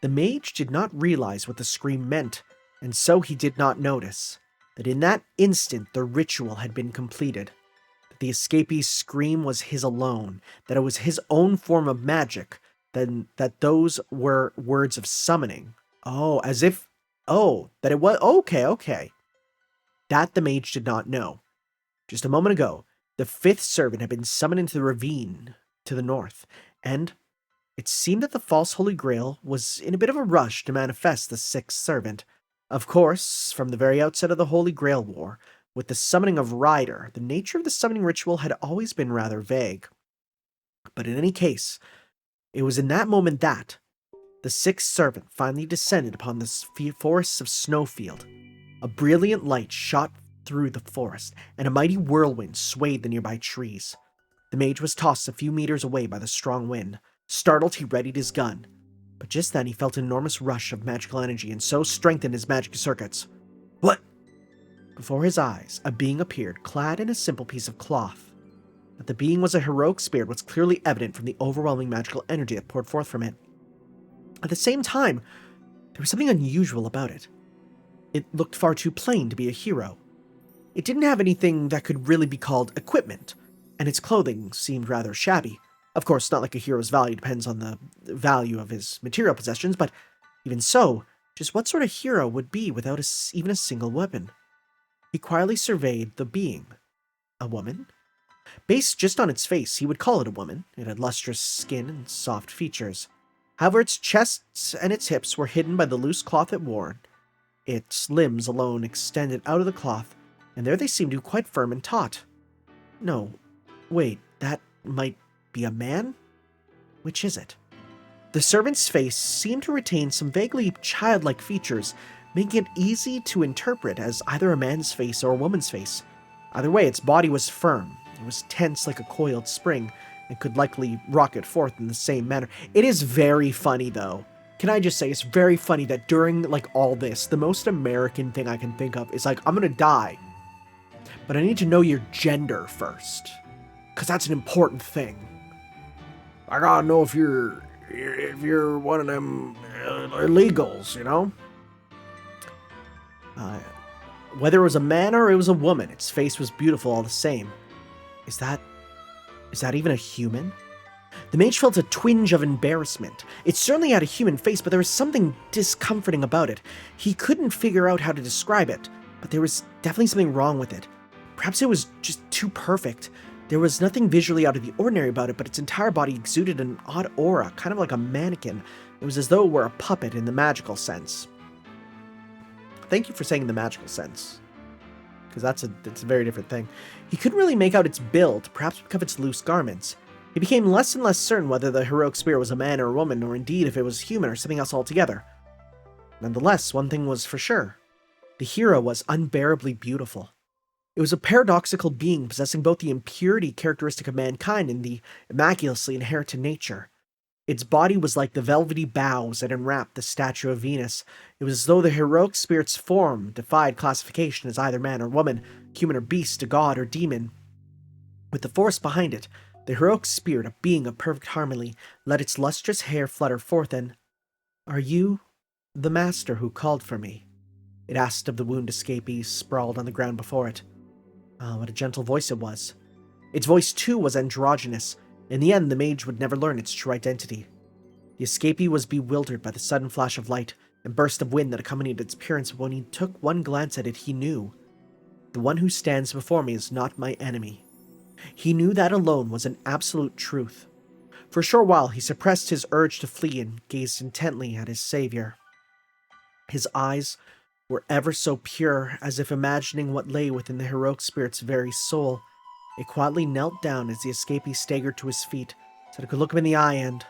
The mage did not realize what the scream meant, and so he did not notice that in that instant the ritual had been completed, that the escapee's scream was his alone, that it was his own form of magic, then that those were words of summoning. That it was, okay. That the mage did not know. Just a moment ago, the fifth servant had been summoned into the ravine to the north, and it seemed that the false Holy Grail was in a bit of a rush to manifest the sixth servant. Of course, from the very outset of the Holy Grail War, with the summoning of Ryder, the nature of the summoning ritual had always been rather vague. But in any case, it was in that moment that the sixth servant finally descended upon the forests of Snowfield. A brilliant light shot through the forest, and a mighty whirlwind swayed the nearby trees. The mage was tossed a few meters away by the strong wind. Startled, he readied his gun. But just then he felt an enormous rush of magical energy, and so strengthened his magic circuits. What? Before his eyes, a being appeared, clad in a simple piece of cloth. That the being was a heroic spirit was clearly evident from the overwhelming magical energy that poured forth from it. At the same time, there was something unusual about it. It looked far too plain to be a hero. It didn't have anything that could really be called equipment, and its clothing seemed rather shabby. Of course, not like a hero's value depends on the value of his material possessions, but even so, just what sort of hero would be without even a single weapon? He quietly surveyed the being. A woman? Based just on its face, he would call it a woman. It had lustrous skin and soft features. However, its chests and its hips were hidden by the loose cloth it wore. Its limbs alone extended out of the cloth, and there they seemed to be quite firm and taut. No, wait, that might be a man? Which is it? The servant's face seemed to retain some vaguely childlike features, making it easy to interpret as either a man's face or a woman's face. Either way, its body was firm. It was tense like a coiled spring, and could likely rocket forth in the same manner. It is very funny, though. Can I just say, it's very funny that during, all this, the most American thing I can think of is, I'm gonna die, but I need to know your gender first, because that's an important thing. I gotta know if you're one of them illegals, you know? Whether it was a man or it was a woman, its face was beautiful all the same. Is that even a human? The mage felt a twinge of embarrassment. It certainly had a human face, but there was something discomforting about it. He couldn't figure out how to describe it, but there was definitely something wrong with it. Perhaps it was just too perfect. There was nothing visually out of the ordinary about it, but its entire body exuded an odd aura, kind of like a mannequin. It was as though it were a puppet in the magical sense. thank you for saying the magical sense. Because it's a very different thing. He couldn't really make out its build, perhaps because of its loose garments. He became less and less certain whether the heroic spirit was a man or a woman, or indeed if it was human or something else altogether. Nonetheless, one thing was for sure. The hero was unbearably beautiful. It was a paradoxical being possessing both the impurity characteristic of mankind and the immaculacy inherent to nature. Its body was like the velvety boughs that enwrapped the statue of Venus. It was as though the heroic spirit's form defied classification as either man or woman, human or beast, a god or demon. With the force behind it, the heroic spirit, a being of perfect harmony, let its lustrous hair flutter forth and, "Are you the master who called for me?" it asked of the wound escapee sprawled on the ground before it. Ah, what a gentle voice it was. Its voice, too, was androgynous. In the end, the mage would never learn its true identity. The escapee was bewildered by the sudden flash of light and burst of wind that accompanied its appearance, but when he took one glance at it, he knew. The one who stands before me is not my enemy. He knew that alone was an absolute truth. For a short while, he suppressed his urge to flee and gazed intently at his savior. His eyes were ever so pure, as if imagining what lay within the heroic spirit's very soul. It quietly knelt down as the escapee staggered to his feet, so that it could look him in the eye and...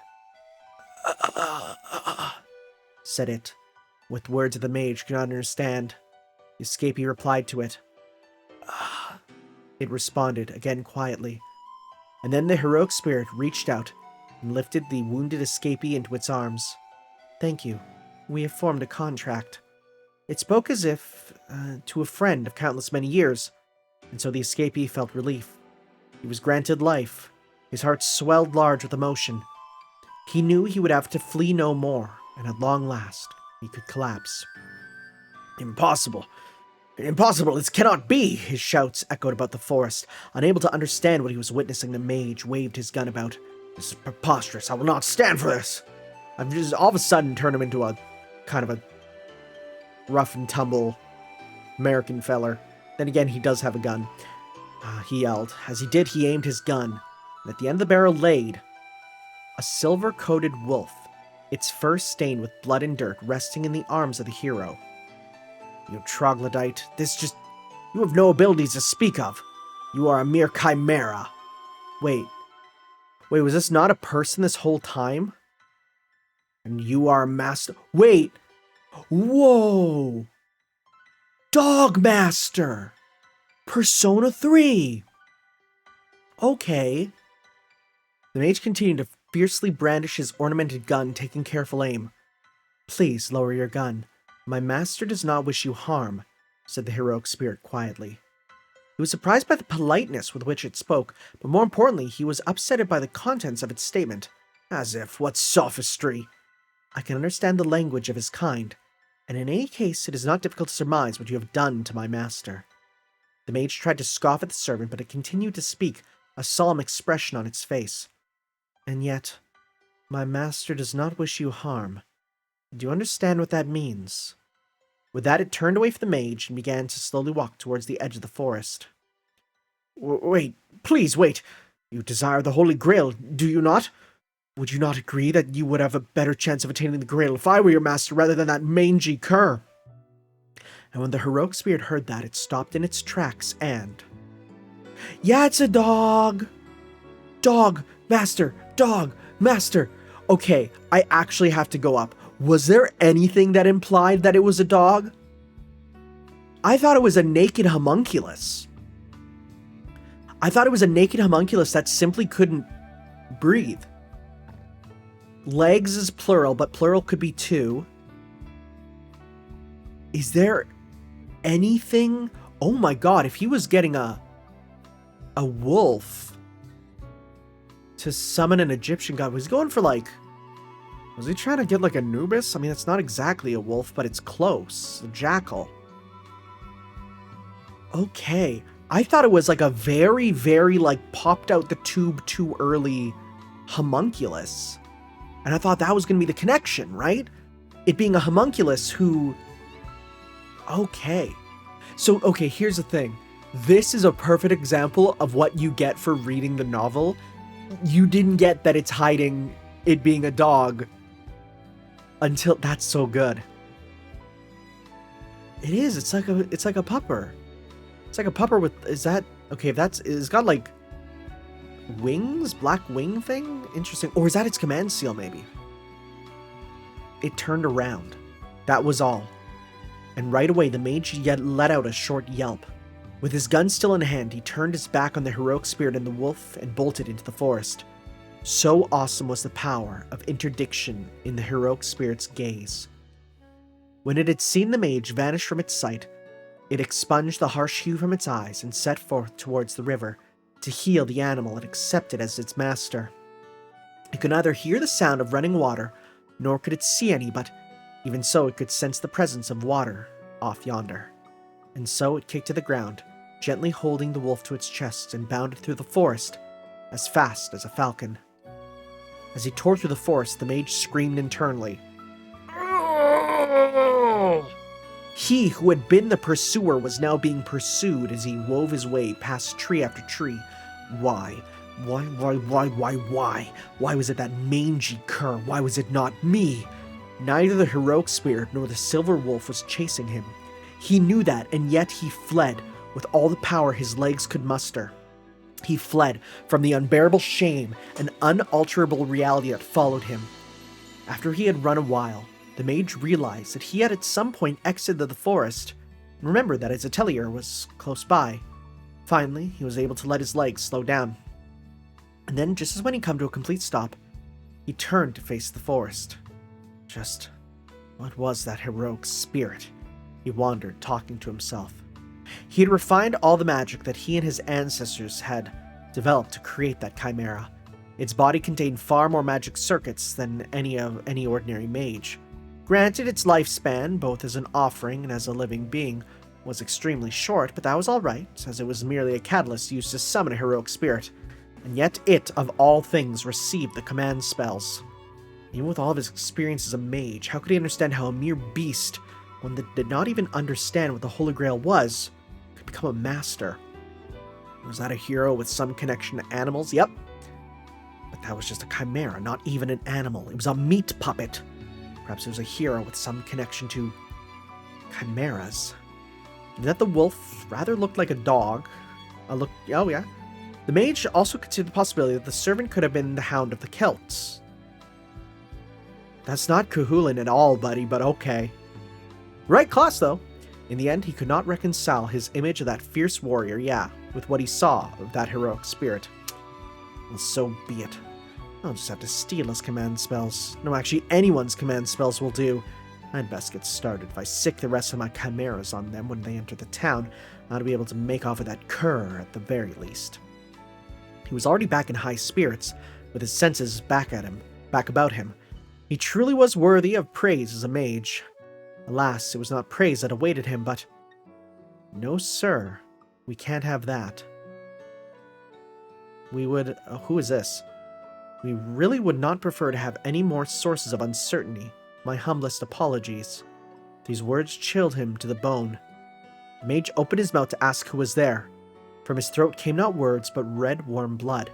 said it, with words the mage could not understand. The escapee replied to it. It responded, again quietly. And then the heroic spirit reached out and lifted the wounded escapee into its arms. "Thank you. We have formed a contract." It spoke as if to a friend of countless many years, and so the escapee felt relief. He was granted life. His heart swelled large with emotion. He knew he would have to flee no more, and at long last, he could collapse. "Impossible! Impossible! This cannot be!" His shouts echoed about the forest. Unable to understand what he was witnessing, the mage waved his gun about. "This is preposterous! I will not stand for this!" I've just all of a sudden turned him into a kind of a rough and tumble American feller. Then again, he does have a gun. He yelled. As he did, he aimed his gun, and at the end of the barrel laid a silver-coated wolf, its fur stained with blood and dirt, resting in the arms of the hero. "You troglodyte, you have no abilities to speak of. You are a mere chimera." Wait, was this not a person this whole time? "And you are a master..." Wait! Whoa! Dogmaster! Persona 3! Okay. The mage continued to fiercely brandish his ornamented gun, taking careful aim. "Please lower your gun. My master does not wish you harm," said the heroic spirit quietly. He was surprised by the politeness with which it spoke, but more importantly, he was upset by the contents of its statement. As if, what sophistry! "I can understand the language of his kind, and in any case it is not difficult to surmise what you have done to my master." The mage tried to scoff at the servant, but it continued to speak, a solemn expression on its face. "And yet, my master does not wish you harm. Do you understand what that means?" With that, it turned away from the mage and began to slowly walk towards the edge of the forest. Wait, please wait. You desire the Holy Grail, do you not? Would you not agree that you would have a better chance of attaining the Grail if I were your master rather than that mangy cur?" And when the heroic spirit heard that, it stopped in its tracks and... "Yeah, it's a dog! Dog, master! Dog, master!" Okay, I actually have to go up. Was there anything that implied that it was a dog? I thought it was a naked homunculus. I thought it was a naked homunculus that simply couldn't breathe. Legs is plural, but plural could be two. Is there anything? Oh my god, if he was getting a wolf to summon an Egyptian god, was he going for like... Was he trying to get like Anubis? I mean, it's not exactly a wolf, but it's close. A jackal. Okay. I thought it was like a very, very like popped out the tube too early homunculus. And I thought that was going to be the connection, right? It being a homunculus who... Okay. So, okay, here's the thing. This is a perfect example of what you get for reading the novel. You didn't get that it's hiding it being a dog until... That's so good. It is. It's like a pupper. It's like a pupper with, is that, okay, if that's, it's got like wings, black wing thing? Interesting. Or is that its command seal maybe? It turned around. That was all. And right away the mage yet let out a short yelp. With his gun still in hand, he turned his back on the heroic spirit and the wolf and bolted into the forest. So awesome was the power of interdiction in the heroic spirit's gaze. When it had seen the mage vanish from its sight, it expunged the harsh hue from its eyes and set forth towards the river to heal the animal it accepted as its master. It could neither hear the sound of running water, nor could it see any, but even so it could sense the presence of water off yonder. And so it kicked to the ground, gently holding the wolf to its chest, and bounded through the forest as fast as a falcon. As he tore through the forest, the mage screamed internally. He who had been the pursuer was now being pursued as he wove his way past tree after tree. Why? Why was it that mangy cur? Why was it not me? Neither the heroic spirit nor the silver wolf was chasing him. He knew that, and yet he fled with all the power his legs could muster. He fled from the unbearable shame and unalterable reality that followed him. After he had run a while, the mage realized that he had at some point exited the forest, and remembered that his atelier was close by. Finally, he was able to let his legs slow down. And then, just as when he come to a complete stop, he turned to face the forest. Just what was that heroic spirit? He wondered, talking to himself. He had refined all the magic that he and his ancestors had developed to create that chimera. Its body contained far more magic circuits than any ordinary mage. Granted, its lifespan, both as an offering and as a living being, was extremely short, but that was alright, as it was merely a catalyst used to summon a heroic spirit. And yet it, of all things, received the command spells. Even with all of his experience as a mage, how could he understand how a mere beast, one that did not even understand what the Holy Grail was, could become a master? Was that a hero with some connection to animals? Yep. But that was just a chimera, not even an animal. It was a meat puppet. Perhaps it was a hero with some connection to chimeras. And that the wolf rather looked like a dog. Oh yeah. The mage also considered the possibility that the servant could have been the Hound of the Celts. That's not Cahulin at all, buddy, but okay. Right class, though. In the end, he could not reconcile his image of that fierce warrior, with what he saw of that heroic spirit. Well, so be it. I'll just have to steal his command spells. No, actually, anyone's command spells will do. I'd best get started. If I sick the rest of my chimeras on them when they enter the town, I ought to be able to make off with that cur at the very least. He was already back in high spirits, with his senses back about him. He truly was worthy of praise as a mage. Alas, it was not praise that awaited him, but... No, sir. We can't have that. We would... who is this? We really would not prefer to have any more sources of uncertainty. My humblest apologies. These words chilled him to the bone. The mage opened his mouth to ask who was there. From his throat came not words, but red, warm blood.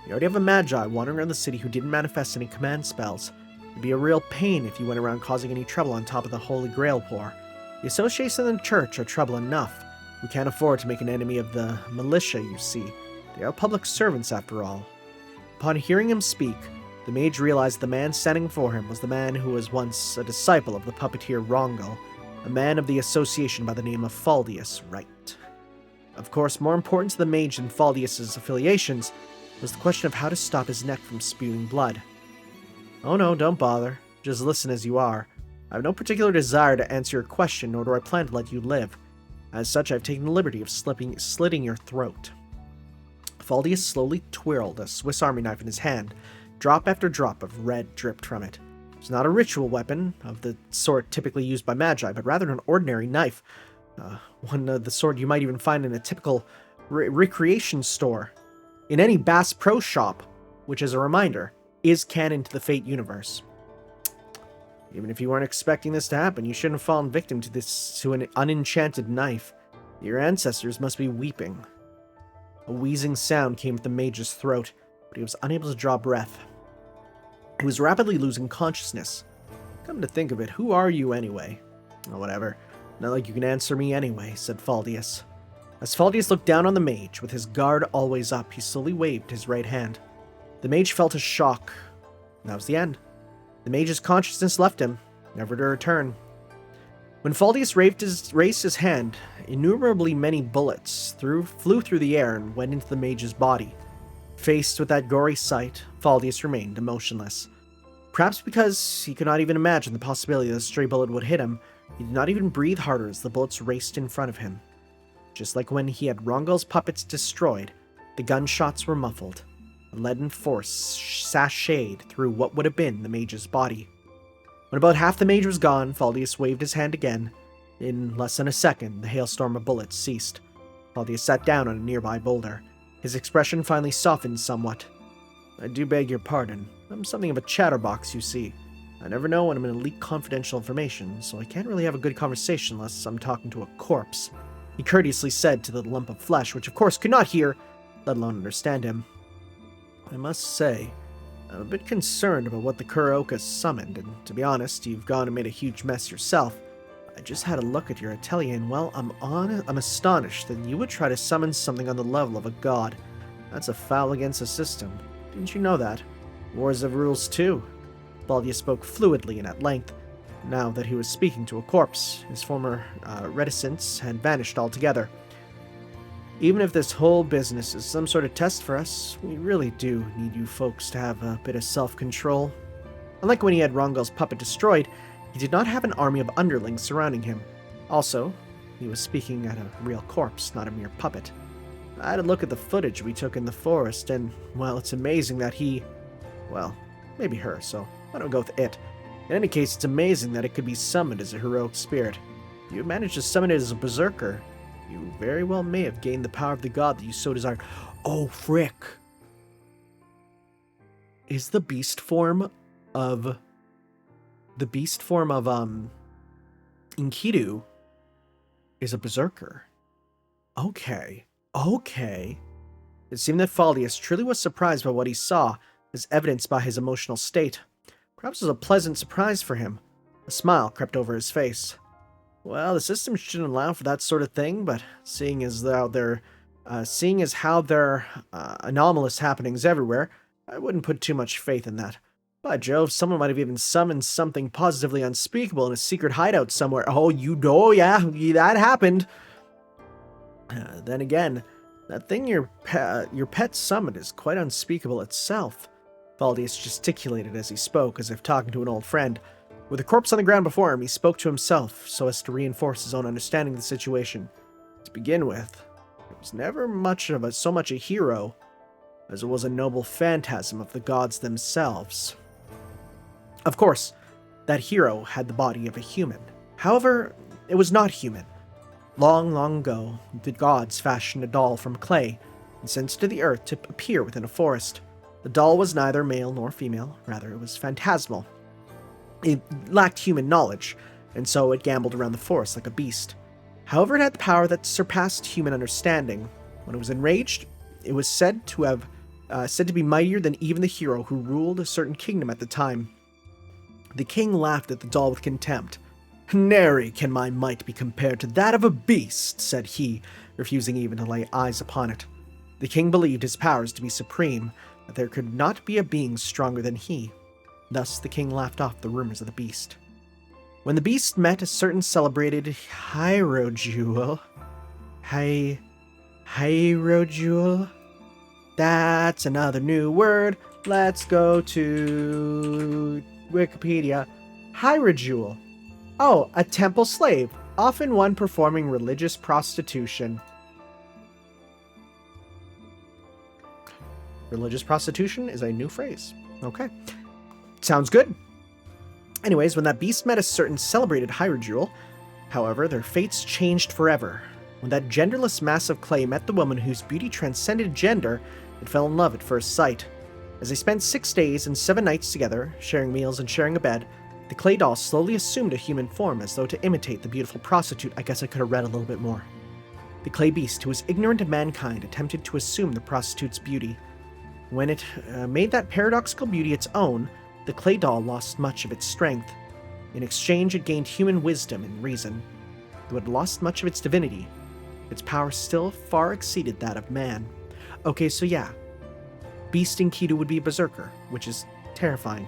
You already have a magi wandering around the city who didn't manifest any command spells. It'd be a real pain if you went around causing any trouble on top of the Holy Grail poor. The association and the church are trouble enough. We can't afford to make an enemy of the militia, you see. They are public servants, after all. Upon hearing him speak, the mage realized the man standing before him was the man who was once a disciple of the puppeteer Rongal, a man of the association by the name of Faldius Wright. Of course, more important to the mage than Faldius's affiliations was the question of how to stop his neck from spewing blood. Oh no, don't bother. Just listen as you are. I have no particular desire to answer your question, nor do I plan to let you live. As such, I've taken the liberty of slitting your throat. Faldius slowly twirled a Swiss Army knife in his hand. Drop after drop of red dripped from it. It was not a ritual weapon of the sort typically used by magi, but rather an ordinary knife. One of the sort you might even find in a typical recreation store. In any Bass Pro shop, which, as a reminder, is canon to the Fate universe. Even if you weren't expecting this to happen, you shouldn't have fallen victim to an unenchanted knife. Your ancestors must be weeping. A wheezing sound came from the mage's throat, but he was unable to draw breath. He was rapidly losing consciousness. Come to think of it, who are you anyway? "Oh, whatever. Not like you can answer me anyway," said Faldius. As Faldius looked down on the mage, with his guard always up, he slowly waved his right hand. The mage felt a shock. That was the end. The mage's consciousness left him, never to return. When Faldius raised his hand, innumerably many bullets flew through the air and went into the mage's body. Faced with that gory sight, Faldius remained emotionless. Perhaps because he could not even imagine the possibility that a stray bullet would hit him, he did not even breathe harder as the bullets raced in front of him. Just like when he had Rongel's puppets destroyed, the gunshots were muffled. A leaden force sashayed through what would have been the mage's body. When about half the mage was gone, Faldius waved his hand again. In less than a second, the hailstorm of bullets ceased. Faldius sat down on a nearby boulder. His expression finally softened somewhat. "I do beg your pardon. I'm something of a chatterbox, you see. I never know when I'm going to leak confidential information, so I can't really have a good conversation unless I'm talking to a corpse," he courteously said to the lump of flesh, which of course could not hear, let alone understand him. "I must say, I'm a bit concerned about what the Kuroka summoned, and to be honest, you've gone and made a huge mess yourself. I just had a look at your atelier, and well, I'm astonished that you would try to summon something on the level of a god. That's a foul against the system. Didn't you know that? Wars have rules too." Faldius spoke fluidly and at length. Now that he was speaking to a corpse, his former reticence had vanished altogether. "Even if this whole business is some sort of test for us, we really do need you folks to have a bit of self-control." Unlike when he had Rongel's puppet destroyed, he did not have an army of underlings surrounding him. Also, he was speaking at a real corpse, not a mere puppet. "I had a look at the footage we took in the forest, and, well, it's amazing that well, maybe her, so why don't we go with it? In any case, it's amazing that it could be summoned as a heroic spirit. If you managed to summon it as a berserker, you very well may have gained the power of the god that you so desired." Oh, frick! Is the beast form of Enkidu is a berserker. Okay. It seemed that Faldius truly was surprised by what he saw, as evidenced by his emotional state. Perhaps it was a pleasant surprise for him. A smile crept over his face. "Well, the system shouldn't allow for that sort of thing, but seeing as how there are anomalous happenings everywhere, I wouldn't put too much faith in that. By Jove, someone might have even summoned something positively unspeakable in a secret hideout somewhere. Yeah, that happened. Then again, that thing your pet summoned is quite unspeakable itself." Faldius gesticulated as he spoke, as if talking to an old friend. With the corpse on the ground before him, he spoke to himself, so as to reinforce his own understanding of the situation. To begin with, it was never so much a hero as it was a noble phantasm of the gods themselves. Of course, that hero had the body of a human. However, it was not human. Long, long ago, the gods fashioned a doll from clay and sent it to the earth to appear within a forest. The doll was neither male nor female, rather it was phantasmal. It lacked human knowledge, and so it gambled around the forest like a beast. However, it had the power that surpassed human understanding. When it was enraged, it was said to be mightier than even the hero who ruled a certain kingdom at the time. The king laughed at the doll with contempt. "Nary can my might be compared to that of a beast," said he, refusing even to lay eyes upon it. The king believed his powers to be supreme, that there could not be a being stronger than he. Thus the king laughed off the rumors of the beast. When the beast met a certain celebrated hierojewel, that's another new word. Let's go to Wikipedia. Hierojewel. Oh, a temple slave, often one performing religious prostitution. Religious prostitution is a new phrase. Okay. Sounds good. Anyways, when that beast met a certain celebrated hierojewel, however, their fates changed forever. When that genderless mass of clay met the woman whose beauty transcended gender, it fell in love at first sight. As they spent 6 days and 7 nights together, sharing meals and sharing a bed, the clay doll slowly assumed a human form as though to imitate the beautiful prostitute. I guess I could have read a little bit more. The clay beast, who was ignorant of mankind, attempted to assume the prostitute's beauty. When it made that paradoxical beauty its own, the clay doll lost much of its strength. In exchange, it gained human wisdom and reason. Though it had lost much of its divinity, its power still far exceeded that of man. Okay, so yeah, Beast Enkidu would be a berserker, which is terrifying.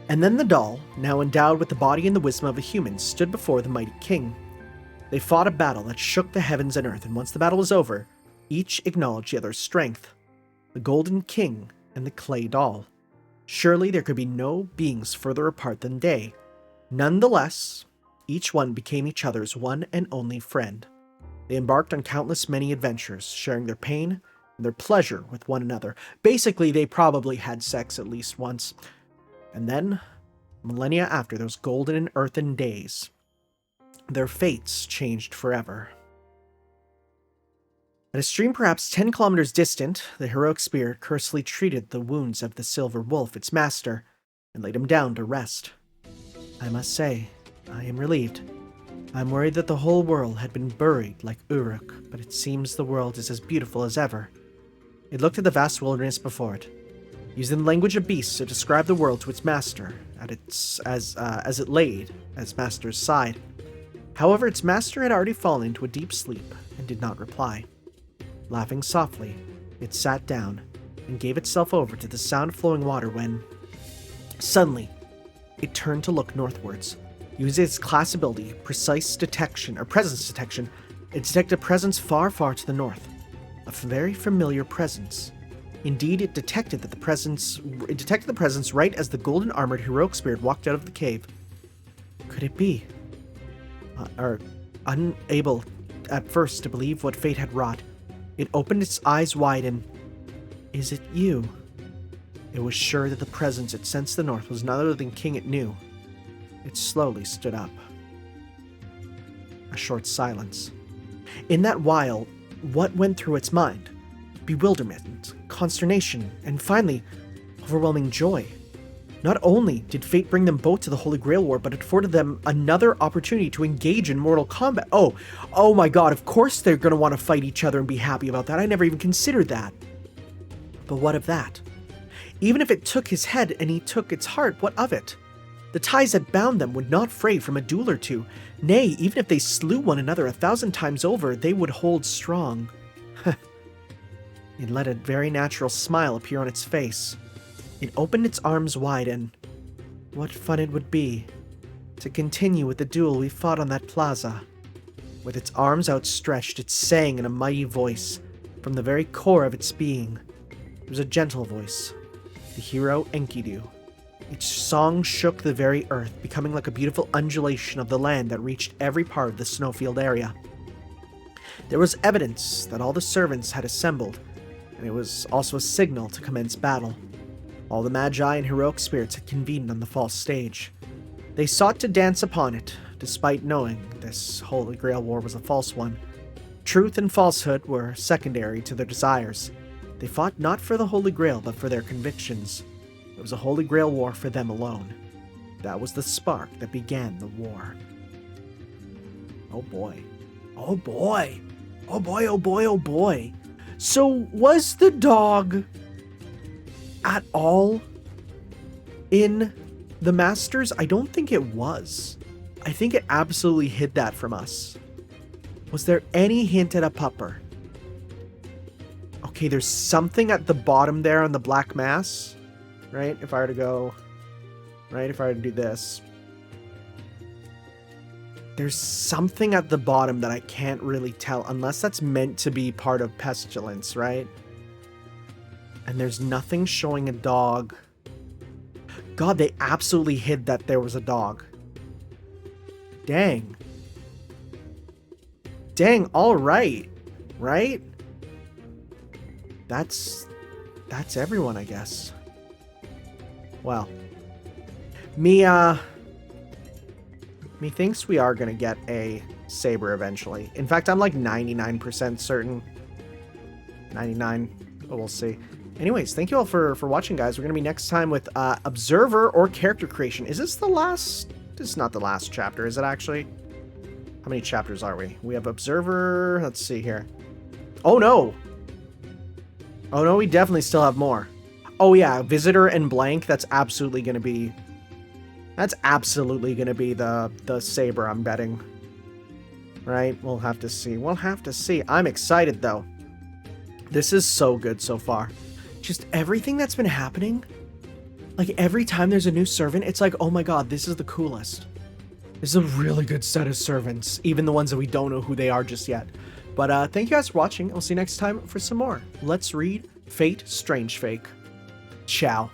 And then the doll, now endowed with the body and the wisdom of a human, stood before the mighty king. They fought a battle that shook the heavens and earth, and once the battle was over, each acknowledged the other's strength. The Golden King and the clay doll. Surely there could be no beings further apart than they. Nonetheless, each one became each other's one and only friend. They embarked on countless many adventures, sharing their pain and their pleasure with one another. Basically, they probably had sex at least once. And then, millennia after those golden and earthen days, their fates changed forever. At a stream perhaps 10 kilometers distant, the heroic spirit cursedly treated the wounds of the silver wolf, its master, and laid him down to rest. I must say, I am relieved. I'm worried that the whole world had been buried like Uruk, but it seems the world is as beautiful as ever. It looked at the vast wilderness before it, using the language of beasts to describe the world to its master, as it laid at its master's side. However, its master had already fallen into a deep sleep and did not reply. Laughing softly, it sat down and gave itself over to the sound of flowing water when, suddenly, it turned to look northwards. Using its class ability, presence detection, it detected a presence far, far to the north. A very familiar presence. Indeed, it detected the presence right as the golden armored heroic spirit walked out of the cave. Could it be? Unable at first to believe what fate had wrought, it opened its eyes wide and... Is it you? It was sure that the presence it sensed the north was none other than King it knew. It slowly stood up. A short silence. In that while, what went through its mind? Bewilderment, consternation, and finally, overwhelming joy. Not only did fate bring them both to the Holy Grail War, but it afforded them another opportunity to engage in mortal combat. Oh my god, of course they're going to want to fight each other and be happy about that. I never even considered that. But what of that? Even if it took his head and he took its heart, what of it? The ties that bound them would not fray from a duel or two. Nay, even if they slew one another 1,000 times over, they would hold strong. It let a very natural smile appear on its face. It opened its arms wide and... What fun it would be to continue with the duel we fought on that plaza. With its arms outstretched, it sang in a mighty voice, from the very core of its being. It was a gentle voice, the hero Enkidu. Its song shook the very earth, becoming like a beautiful undulation of the land that reached every part of the snowfield area. There was evidence that all the servants had assembled, and it was also a signal to commence battle. All the magi and heroic spirits had convened on the false stage. They sought to dance upon it, despite knowing this Holy Grail War was a false one. Truth and falsehood were secondary to their desires. They fought not for the Holy Grail, but for their convictions. It was a Holy Grail War for them alone. That was the spark that began the war. Oh boy. Oh boy. Oh boy, oh boy, oh boy. So was the dog at all in the Masters? I don't think it was. I think it absolutely hid that from us. Was there any hint at a pupper? Okay, there's something at the bottom there on the black mass, right? If I were to go, right? If I were to do this. There's something at the bottom that I can't really tell, unless that's meant to be part of Pestilence, right? And there's nothing showing a dog. God, they absolutely hid that there was a dog. Dang. Dang, all right. Right? That's everyone, I guess. Well. Me thinks we are going to get a saber eventually. In fact, I'm like 99% certain. 99, but we'll see. Anyways, thank you all for watching, guys. We're going to be next time with Observer or Character Creation. Is this the last? This is not the last chapter, is it actually? How many chapters are we? We have Observer. Let's see here. Oh, no. Oh, no, we definitely still have more. Oh, yeah, Visitor and Blank. That's absolutely going to be That's absolutely going to be the saber, I'm betting. Right? We'll have to see. We'll have to see. I'm excited, though. This is so good so far. Just everything that's been happening. Like, every time there's a new servant, it's like, oh my god, this is the coolest. This is a really good set of servants. Even the ones that we don't know who they are just yet. But thank you guys for watching. I'll see you next time for some more. Let's read Fate Strange Fake. Ciao.